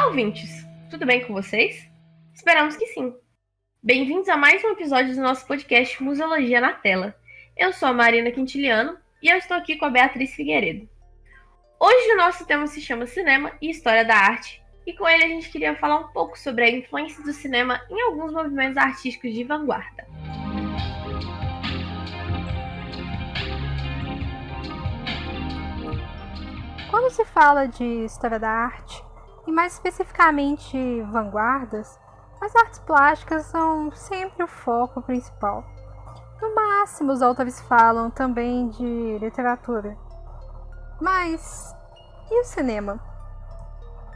ouvintes! Tudo bem com vocês? Esperamos que sim. Bem-vindos a mais um episódio do nosso podcast Museologia na Tela. Eu sou a Marina Quintiliano e eu estou aqui com a Beatriz Figueiredo. Hoje o nosso tema se chama Cinema e História da Arte, e com ele a gente queria falar um pouco sobre a influência do cinema em alguns movimentos artísticos de vanguarda. Quando se fala de história da arte, e mais especificamente vanguardas, as artes plásticas são sempre o foco principal. No máximo, os autores falam também de literatura. Mas e o cinema?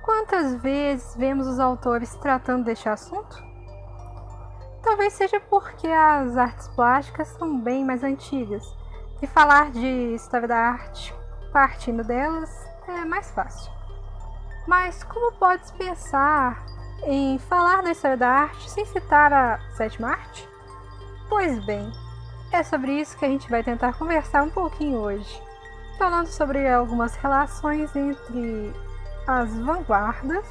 Quantas vezes vemos os autores tratando deste assunto? Talvez seja porque as artes plásticas são bem mais antigas, e falar de história da arte partindo delas é mais fácil. Mas como pode-se pensar em falar da história da arte sem citar a sétima arte? Pois bem, é sobre isso que a gente vai tentar conversar um pouquinho hoje, falando sobre algumas relações entre as vanguardas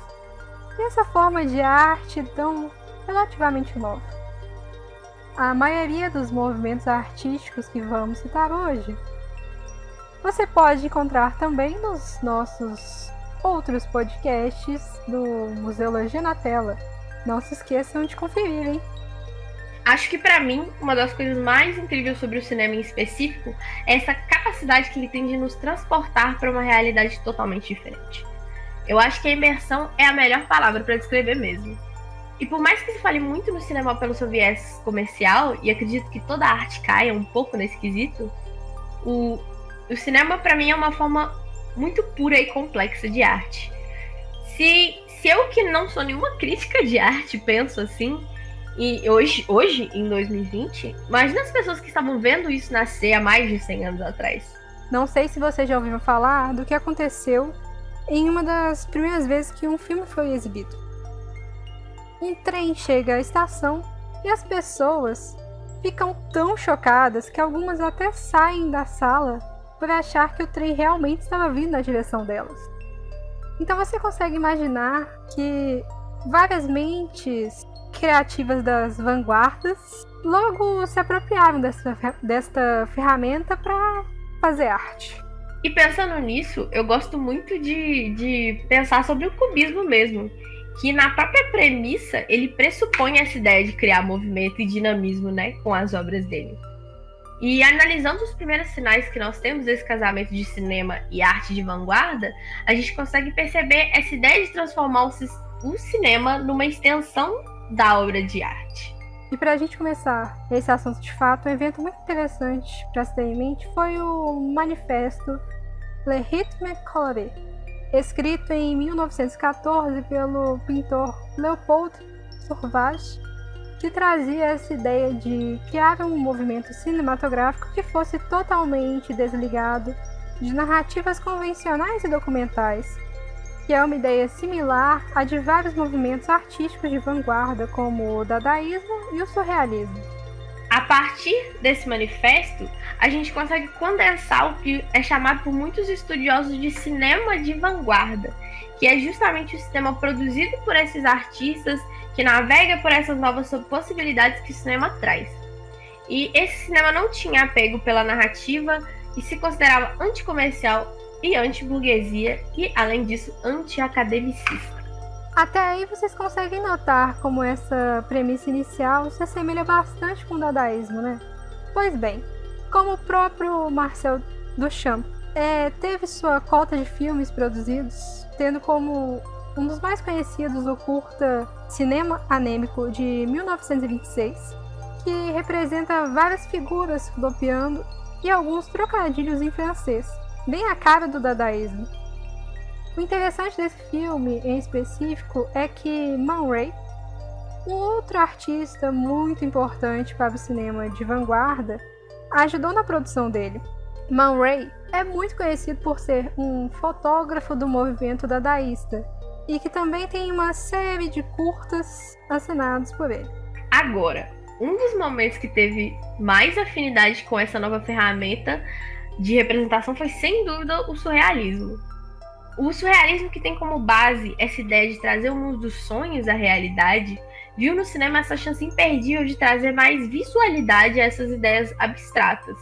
e essa forma de arte tão relativamente nova. A maioria dos movimentos artísticos que vamos citar hoje você pode encontrar também nos nossos outros podcasts do Museologia na Tela. Não se esqueçam de conferir, hein? Acho que pra mim, uma das coisas mais incríveis sobre o cinema em específico é essa capacidade que ele tem de nos transportar para uma realidade totalmente diferente. Eu acho que a imersão é a melhor palavra para descrever mesmo. E por mais que se fale muito no cinema pelo seu viés comercial, e acredito que toda a arte caia um pouco nesse quesito, o cinema, para mim, é uma forma muito pura e complexa de arte. Se eu, que não sou nenhuma crítica de arte, penso assim, e hoje, em 2020, imagina as pessoas que estavam vendo isso nascer há mais de 100 anos atrás. Não sei se você já ouviu falar do que aconteceu em uma das primeiras vezes que um filme foi exibido. Um trem chega à estação e as pessoas ficam tão chocadas que algumas até saem da sala por achar que o trem realmente estava vindo na direção delas. Então você consegue imaginar que várias mentes criativas das vanguardas logo se apropriaram desta ferramenta para fazer arte. E pensando nisso, eu gosto muito de pensar sobre o cubismo mesmo, que na própria premissa ele pressupõe essa ideia de criar movimento e dinamismo, né, com as obras dele. E analisando os primeiros sinais que nós temos desse casamento de cinema e arte de vanguarda, a gente consegue perceber essa ideia de transformar o cinema numa extensão da obra de arte. E para a gente começar esse assunto de fato, um evento muito interessante para se ter em mente foi o manifesto Le Rythme Coloré, escrito em 1914 pelo pintor Léopold Sauvage, que trazia essa ideia de criar um movimento cinematográfico que fosse totalmente desligado de narrativas convencionais e documentais, que é uma ideia similar à de vários movimentos artísticos de vanguarda, como o dadaísmo e o surrealismo. A partir desse manifesto, a gente consegue condensar o que é chamado por muitos estudiosos de cinema de vanguarda, que é justamente o cinema produzido por esses artistas que navega por essas novas possibilidades que o cinema traz. E esse cinema não tinha apego pela narrativa e se considerava anticomercial e anti-burguesia e, além disso, anti-academicista. Até aí vocês conseguem notar como essa premissa inicial se assemelha bastante com o dadaísmo, né? Pois bem, como o próprio Marcel Duchamp teve sua cota de filmes produzidos, tendo como um dos mais conhecidos o curta Cinema Anêmico de 1926, que representa várias figuras rodopiando e alguns trocadilhos em francês, bem a cara do dadaísmo. O interessante desse filme em específico é que Man Ray, um outro artista muito importante para o cinema de vanguarda, ajudou na produção dele. Man Ray é muito conhecido por ser um fotógrafo do movimento dadaísta e que também tem uma série de curtas assinados por ele. Agora, um dos momentos que teve mais afinidade com essa nova ferramenta de representação foi, sem dúvida, o surrealismo. O surrealismo, que tem como base essa ideia de trazer o mundo dos sonhos à realidade, viu no cinema essa chance imperdível de trazer mais visualidade a essas ideias abstratas.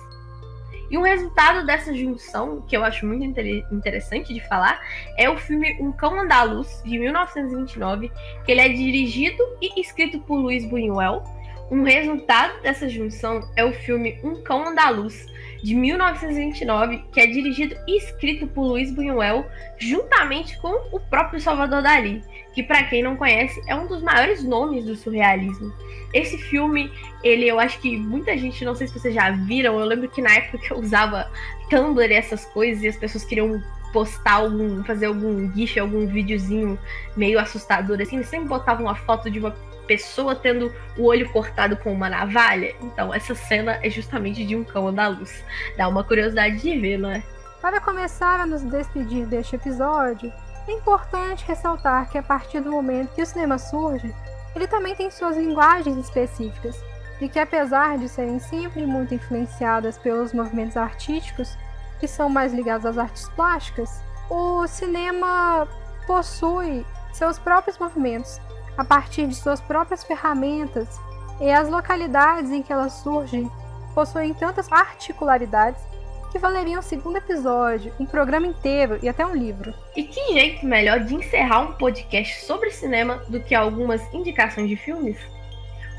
E um resultado dessa junção, que eu acho muito interessante de falar, é o filme Um Cão Andaluz, de 1929, que ele é dirigido e escrito por Luis Buñuel. Um resultado dessa junção é o filme Um Cão Andaluz, de 1929, que é dirigido e escrito por Luis Buñuel, juntamente com o próprio Salvador Dalí, que, para quem não conhece, é um dos maiores nomes do surrealismo. Esse filme, eu acho que muita gente, não sei se vocês já viram, eu lembro que na época que eu usava Tumblr e essas coisas, e as pessoas queriam postar fazer algum gif, algum videozinho meio assustador, assim, eles sempre botavam uma foto de uma pessoa tendo o olho cortado com uma navalha. Então, essa cena é justamente de Um Cão Andaluz. Dá uma curiosidade de ver, não é? Para começar a nos despedir deste episódio, é importante ressaltar que a partir do momento que o cinema surge, ele também tem suas linguagens específicas, e que apesar de serem sempre muito influenciadas pelos movimentos artísticos, que são mais ligados às artes plásticas, o cinema possui seus próprios movimentos, a partir de suas próprias ferramentas, e as localidades em que elas surgem possuem tantas particularidades que valeriam um segundo episódio, um programa inteiro e até um livro. E que jeito melhor de encerrar um podcast sobre cinema do que algumas indicações de filmes?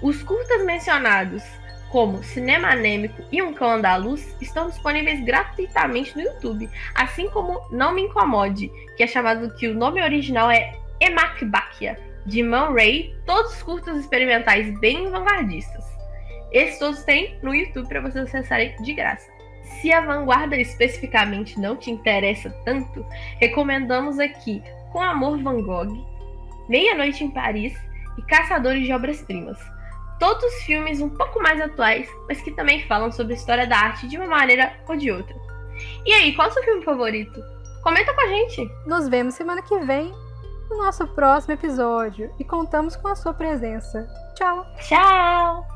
Os curtas mencionados, como Cinema Anêmico e Um Cão Andaluz, estão disponíveis gratuitamente no YouTube, assim como Não Me Incomode, que o nome original é Emakbakia, de Man Ray, todos curtas experimentais bem vanguardistas. Esses todos tem no YouTube para vocês acessarem de graça. Se a vanguarda especificamente não te interessa tanto, recomendamos aqui Com Amor Van Gogh, Meia-Noite em Paris e Caçadores de Obras-Primas. Todos filmes um pouco mais atuais, mas que também falam sobre a história da arte de uma maneira ou de outra. E aí, qual é o seu filme favorito? Comenta com a gente! Nos vemos semana que vem no nosso próximo episódio e contamos com a sua presença. Tchau! Tchau!